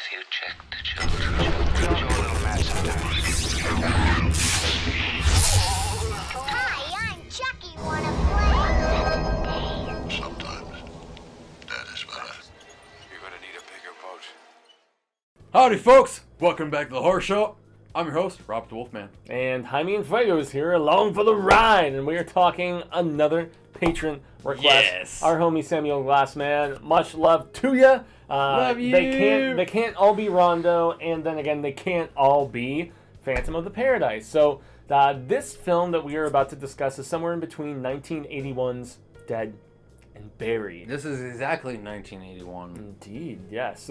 Have you checked the children? You're a little mad sometimes. Hi, I'm Chucky. Wanna play? Sometimes that is better. You're gonna need a bigger boat. Howdy, folks! Welcome back to the Horror Show. I'm your host, Robert the Wolfman. And Jaime and Fuego is here along for the ride, and we are talking another patron request. Yes. Our homie Samuel Glassman, much love to ya. Love you. They can't all be Rondo, and then again, they can't all be Phantom of the Paradise. So this film that we are about to discuss is somewhere in between 1981's Dead and Buried. This is exactly 1981. Indeed, yes.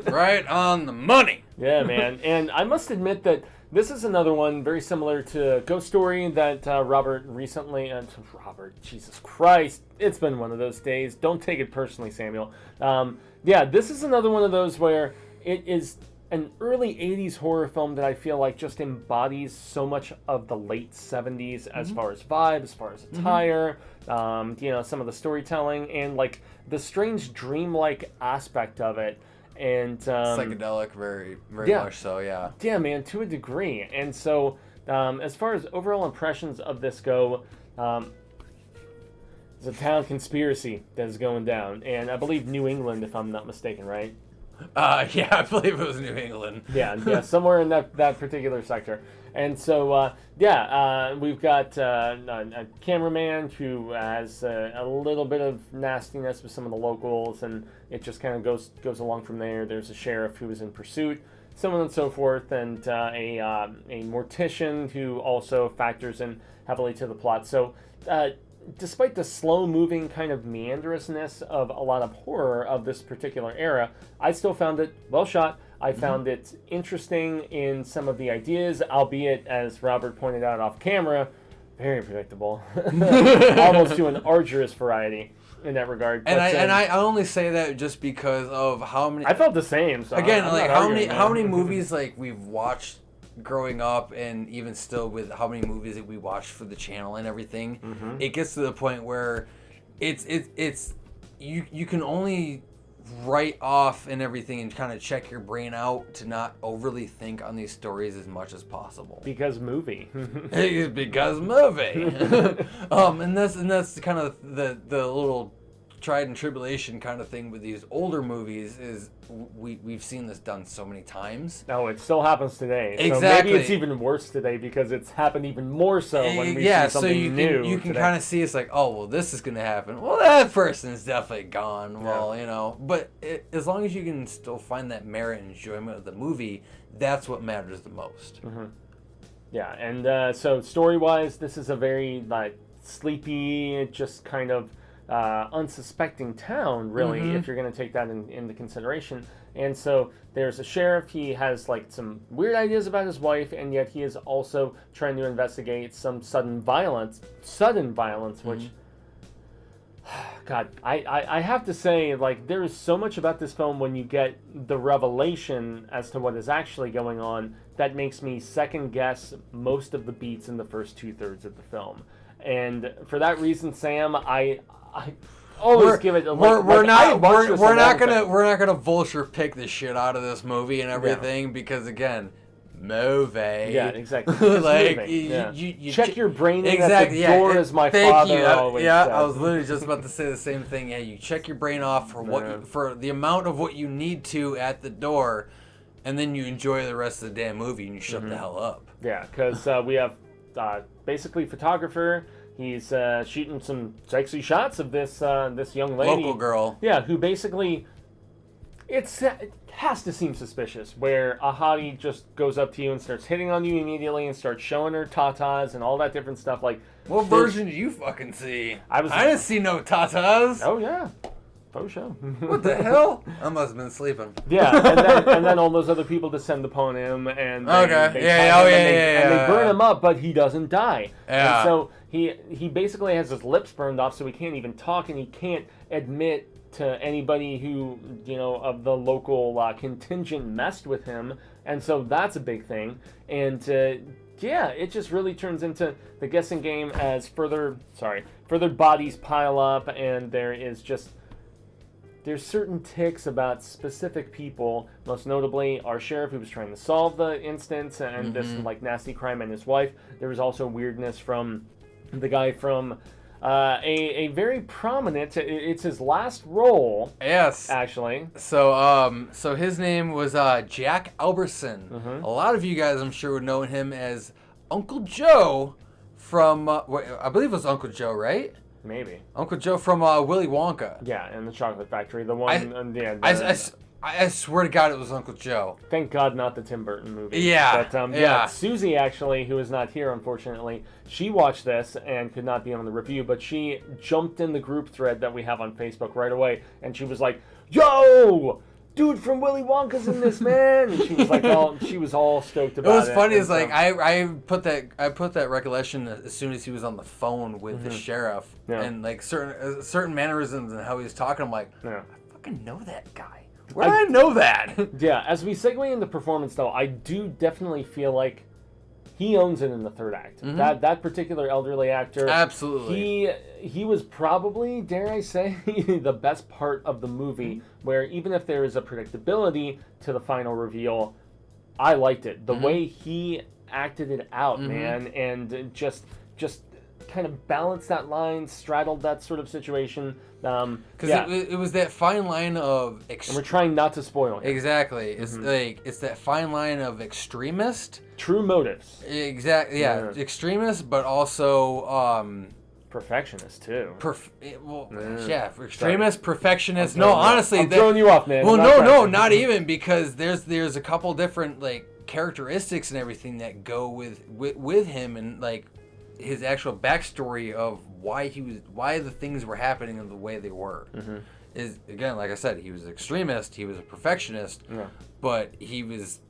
Right on the money. Yeah, man. And I must admit that this is another one very similar to Ghost Story that Robert recently... Robert, Jesus Christ. It's been one of those days. Don't take it personally, Samuel. Yeah, this is another one of those where it is an early 80s horror film that I feel like just embodies so much of the late 70s as far as vibe, as far as attire, some of the storytelling, and like the strange dreamlike aspect of it. And Psychedelic, very much so, yeah. Yeah, man, to a degree. And so, as far as overall impressions of this go, there's a town conspiracy that is going down, and I believe New England, if I'm not mistaken, right? Yeah, I believe it was New England. Yeah, somewhere in that particular sector. And so, we've got a cameraman who has a little bit of nastiness with some of the locals, and it just kind of goes along from there. There's a sheriff who is in pursuit, so on and so forth, and a mortician who also factors in heavily to the plot. So, despite the slow-moving kind of meanderousness of a lot of horror of this particular era, I still found it well shot. I found it interesting in some of the ideas, albeit, as Robert pointed out off camera, very predictable. Almost to an arduous variety in that regard. And but, I only say that just because of how many... I felt the same. So Again, I'm like not arguing, how man. many movies like we've watched growing up, and even still with how many movies that we watch for the channel and everything, it gets to the point where it's you can only write off and everything and kind of check your brain out to not overly think on these stories as much as possible. Because movie. Because movie. And that's kind of the little tried and tribulation kind of thing with these older movies is we've seen this done so many times. No, it still happens today. Exactly. So maybe it's even worse today because it's happened even more so when we see something new. You can today. kind of see it's like, oh, well, this is going to happen. Well, that person's definitely gone. Well, but as long as you can still find that merit and enjoyment of the movie, that's what matters the most. Yeah, and so story-wise, this is a very sleepy, just kind of unsuspecting town, really, if you're going to take that into consideration. And so there's a sheriff. He has some weird ideas about his wife, and yet he is also trying to investigate some sudden violence, which, God, I have to say, there is so much about this film when you get the revelation as to what is actually going on that makes me second guess most of the beats in the first 2/3 of the film. And for that reason, Sam, I always give it. We're not gonna vulture pick the shit out of this movie and everything because again, movie. Yeah, exactly. You check your brain exactly. At the door, as my father always said. I was literally just about to say the same thing. Yeah, you check your brain off for the amount of what you need to at the door, and then you enjoy the rest of the damn movie and you shut the hell up. Yeah, because we have basically photographer. He's shooting some sexy shots of this young lady. Local girl. Yeah, who basically... It has to seem suspicious, where a hottie just goes up to you and starts hitting on you immediately and starts showing her tatas and all that different stuff. What version did you fucking see? I didn't see no tatas. Oh, yeah. Faux show. What the hell? I must have been sleeping. Yeah, and then all those other people descend upon him, and they burn him up, but he doesn't die. Yeah. And so he basically has his lips burned off, so he can't even talk, and he can't admit to anybody who of the local contingent messed with him, and so that's a big thing. And it just really turns into the guessing game as further bodies pile up, and there is just there's certain tics about specific people, most notably our sheriff who was trying to solve the instance and this like nasty crime and his wife. There was also weirdness from the guy from a very prominent, it's his last role. Yes. Actually. So his name was Jack Alberson. A lot of you guys, I'm sure, would know him as Uncle Joe from, I believe it was Uncle Joe, right? Maybe. Uncle Joe from Willy Wonka. Yeah, and the Chocolate Factory. The one, I swear to God it was Uncle Joe. Thank God not the Tim Burton movie. Yeah. But, yeah. Susie, actually, who is not here, unfortunately, she watched this and could not be on the review, but she jumped in the group thread that we have on Facebook right away, and she was like, yo! Dude from Willy Wonka's in this, man. And she was like, she was all stoked about it. It was funny. Is like I put that recollection as soon as he was on the phone with the sheriff, and like certain mannerisms and how he was talking. I'm like, I fucking know that guy. Where did I know that? Yeah. As we segue into performance, though, I do definitely feel like he owns it in the third act. That particular elderly actor, absolutely. He was probably, dare I say, the best part of the movie. Where even if there is a predictability to the final reveal, I liked it. The way he acted it out, man, and just kind of balanced that line, straddled that sort of situation. Because it was that fine line of... and we're trying not to spoil it. Exactly. It's like, it's that fine line of extremist. True motives. Exactly, yeah. Extremist, but also... perfectionist, too. Extremist, perfectionist. No, honestly... I'm throwing you off, man. Well, no, not even, because there's a couple different, like, characteristics and everything that go with him, and, like, his actual backstory of why the things were happening in the way they were. Is, again, like I said, he was an extremist, he was a perfectionist, but he was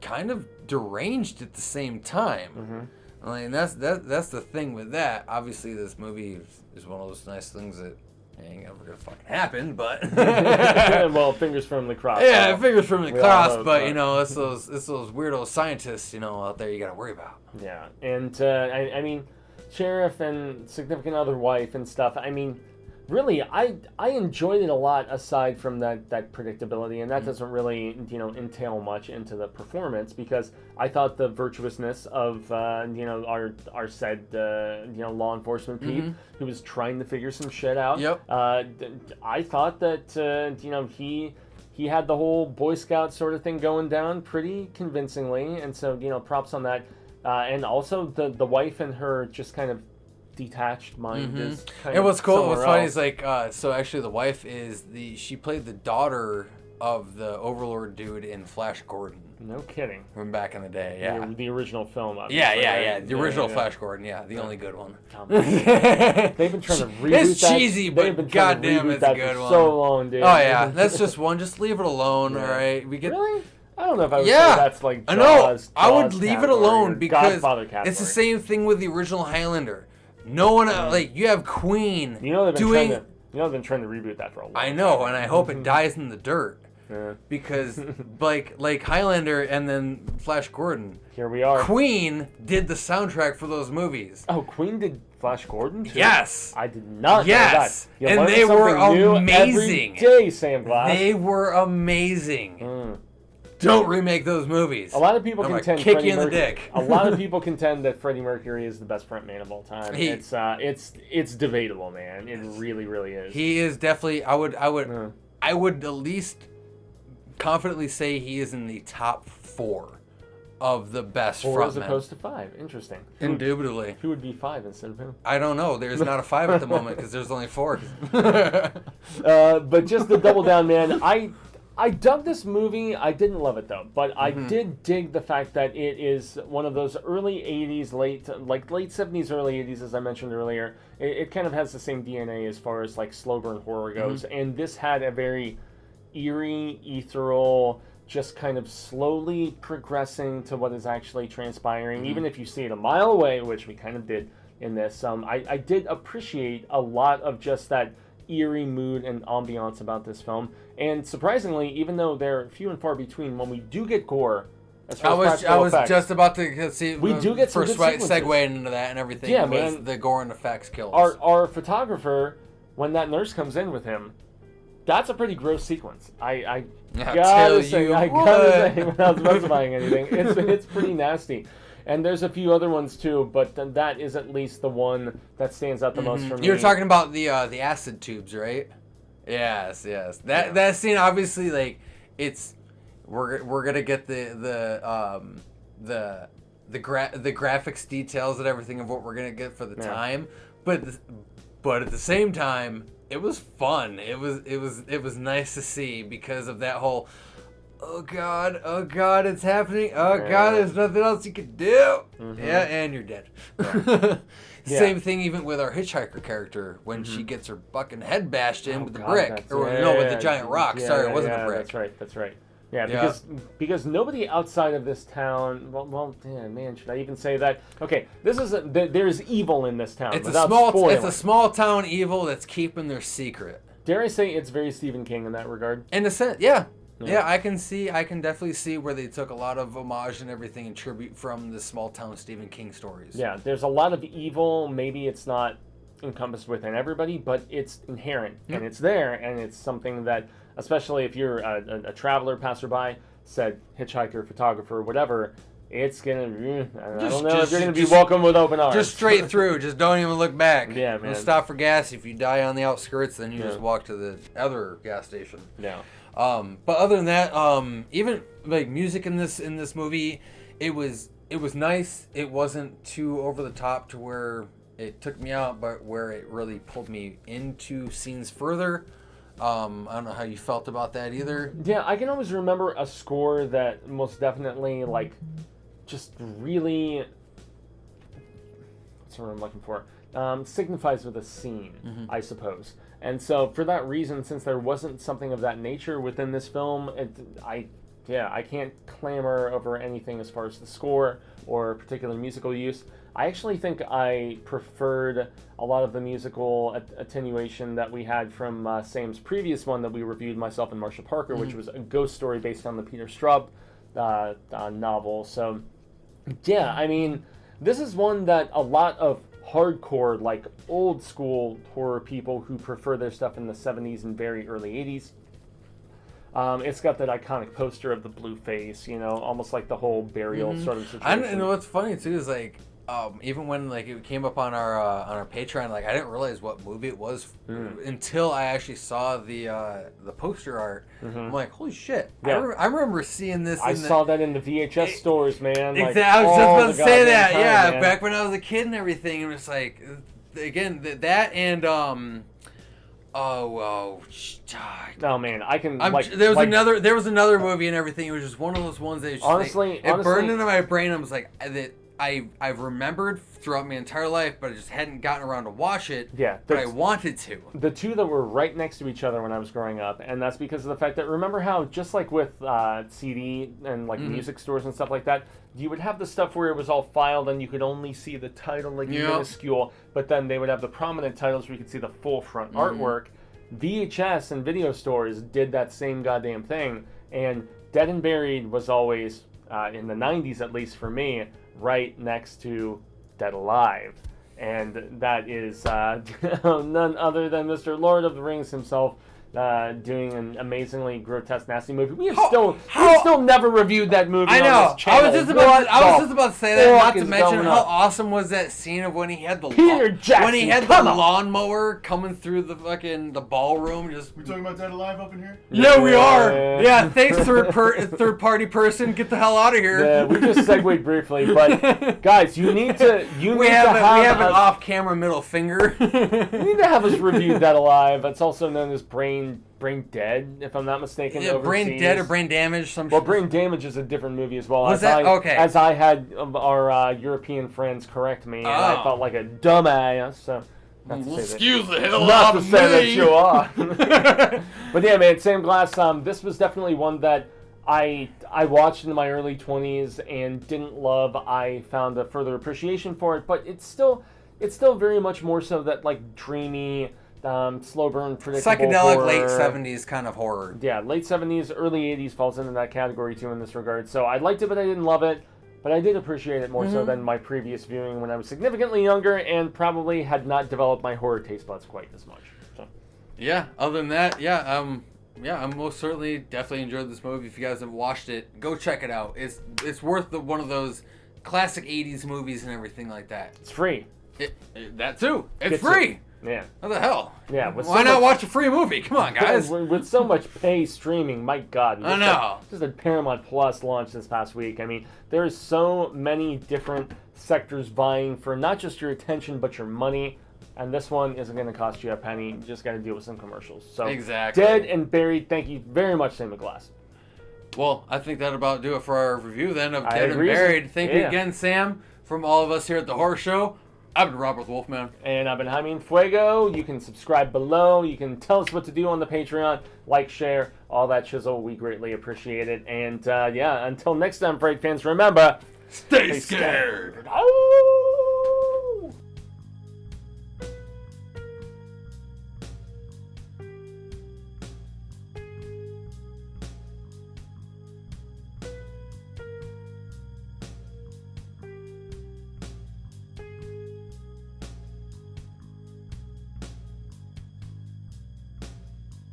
kind of deranged at the same time. I mean, that's the thing with that. Obviously, this movie is one of those nice things that ain't ever gonna fucking happen, but well, fingers firmly crossed. Yeah, fingers firmly crossed, but you know, it's those weirdo scientists, you know, out there you gotta worry about. Yeah, and I mean, sheriff and significant other wife and stuff. I mean, really, I enjoyed it a lot aside from that predictability, and that doesn't really, entail much into the performance, because I thought the virtuousness of our said law enforcement Pete, who was trying to figure some shit out. I thought that he had the whole Boy Scout sort of thing going down pretty convincingly, and so props on that. And also the wife and her just kind of detached mind is kind and what's of cool, what's funny else. is like so actually the wife is she played the daughter of the Overlord dude in Flash Gordon. No kidding. From back in the day, yeah. The original film, obviously. Yeah. The original Flash Gordon, the only good one. They've been trying to reboot it's that. cheesy, but goddamn, it's a good for one. So long, dude. Oh yeah, that's just one. Just leave it alone, all right? We get. Really? I don't know if I would say that's like Jaws, I would leave it alone because Godfather category. It's the same thing with the original Highlander. No one like you have Queen they've been trying to reboot that for a while. I know, and I hope it dies in the dirt. Because like Highlander and then Flash Gordon. Here we are. Queen did the soundtrack for those movies. Oh, Queen did Flash Gordon too? Yes. I did not know that. And they were amazing. Every day, Sam Glass. They were amazing. Don't remake those movies. A lot of people contend kick you in the dick. A lot of people contend that Freddie Mercury is the best frontman of all time. It's debatable, man. It really, really is. He is definitely. I would at least confidently say he is in the top 4 of the best frontmen. 4 as opposed to 5. Interesting. Indubitably. Who would be 5 instead of him? I don't know. There's not a 5 at the moment because there's only 4. But just to double down, man, I dug this movie. I didn't love it though, but I did dig the fact that it is one of those early 80s, late 70s, early 80s, as I mentioned earlier. It kind of has the same DNA as far as like slow burn horror goes, and this had a very eerie, ethereal, just kind of slowly progressing to what is actually transpiring, even if you see it a mile away, which we kind of did in this. I did appreciate a lot of just that eerie mood and ambiance about this film, and surprisingly, even though they're few and far between, when we do get gore, as far as I was effects, just about to see. We do get some first good sequences. segue into that and everything. Yeah, was man. The gore and effects kills. Our photographer, when that nurse comes in with him, that's a pretty gross sequence. I tell gotta say, you I gotta say, without specifying anything, it's pretty nasty. And there's a few other ones too, but that is at least the one that stands out the most for me. You were talking about the acid tubes, right? Yes. That scene, obviously, like, it's we're gonna get the graphics details and everything of what we're gonna get for the time, but at the same time, it was fun. It was nice to see because of that whole. Oh God, it's happening. Oh God, there's nothing else you can do. Yeah, and you're dead. Same thing even with our hitchhiker character when she gets her fucking head bashed in with the brick. With the giant rock. Sorry, it wasn't a brick. That's right. Yeah, because nobody outside of this town. Well, damn, man, should I even say that? Okay, there's evil in this town. It's a small town evil that's keeping their secret. Dare I say it's very Stephen King in that regard? In a sense, yeah. Yeah, I can definitely see where they took a lot of homage and everything and tribute from the small town Stephen King stories. Yeah, there's a lot of evil. Maybe it's not encompassed within everybody, but it's inherent and it's there, and it's something that, especially if you're a traveler, passerby, said hitchhiker, photographer, whatever, it's gonna. I don't know if you're gonna be welcomed with open arms. Just straight through. Just don't even look back. Yeah, man. Don't stop for gas. If you die on the outskirts, then you just walk to the other gas station. Yeah. But other than that, even like music in this movie, it was nice. It wasn't too over the top to where it took me out, but where it really pulled me into scenes further. I don't know how you felt about that either. Yeah, I can always remember a score that most definitely just really. What's the word I'm looking for? Signifies with a scene, I suppose. And so, for that reason, since there wasn't something of that nature within this film, I can't clamor over anything as far as the score or particular musical use. I actually think I preferred a lot of the musical attenuation that we had from Sam's previous one that we reviewed, myself and Marsha Parker, which was a ghost story based on the Peter Straub novel. So, yeah, I mean, this is one that a lot of hardcore, old school horror people who prefer their stuff in the 70s and very early 80s. It's got that iconic poster of the blue face, almost like the whole burial sort of situation. And what's funny too is even when it came up on our Patreon, I didn't realize what movie it was until I actually saw the poster art. I'm like, holy shit! Yeah. I remember seeing this. I saw that in the VHS stores, man. Exactly. I was just about to say that. Man. Back when I was a kid and everything, it was again that and oh man, I can. There was another movie and everything. It was just one of those ones that honestly burned into my brain. I was like that. I've remembered throughout my entire life, but I just hadn't gotten around to watch it. Yeah, but I wanted to. The two that were right next to each other when I was growing up, and that's because of the fact that remember how just like with CD and music stores and stuff like that, you would have the stuff where it was all filed and you could only see the title minuscule, but then they would have the prominent titles where you could see the full front artwork. VHS and video stores did that same goddamn thing, and Dead and Buried was always in the 90s, at least for me, right next to Dead Alive. And that is none other than Mr. Lord of the Rings himself, doing an amazingly grotesque, nasty movie. We've still never reviewed that movie. I know. On this channel. I was just about to say that. Not to mention how awesome was that scene of when he had the lawnmower coming through the ballroom. We talking about Dead Alive up in here? Yeah, we are. Yeah, thanks third party person. Get the hell out of here. Yeah, we just segued briefly, but guys, you need to. We have an off camera middle finger. You need to have us review Dead Alive. It's also known as Brain Dead, if I'm not mistaken. Yeah, Brain Dead or Brain Damage. Brain Damage is a different movie as well. Okay. As I had our European friends correct me, and I felt like a dumbass. So, excuse the hell out of me. Not to say that you are. But yeah, man, Sam Glass. This was definitely one that I watched in my early 20s and didn't love. I found a further appreciation for it, but it's still very much more so that dreamy. Slow burn, predictable psychedelic horror. Late 70s kind of horror. Yeah, late 70s, early 80s falls into that category too in this regard. So I liked it, but I didn't love it. But I did appreciate it more so than my previous viewing when I was significantly younger and probably had not developed my horror taste buds quite as much. So. Yeah. Other than that, I'm most certainly definitely enjoyed this movie. If you guys have watched it, go check it out. It's worth one of those classic '80s movies and everything like that. It's free. That too. It's Get free. Yeah. What the hell? Yeah. Why not watch a free movie? Come on, guys. With so much pay streaming, my God. I know. Just a Paramount Plus launch this past week. I mean, there's so many different sectors vying for not just your attention, but your money. And this one isn't going to cost you a penny. You just got to deal with some commercials. So, Exactly. Dead and Buried, thank you very much, Sam McGlass. Well, I think that'll about do it for our review then of I Dead and agree. Buried. Thank you Yeah. again, Sam, from all of us here at the Horror Show. I've been Robert the Wolfman. And I've been Jaime Fuego. You can subscribe below. You can tell us what to do on the Patreon. Like, share, all that chisel. We greatly appreciate it. And, until next time, Freight fans, remember... Stay scared. Oh!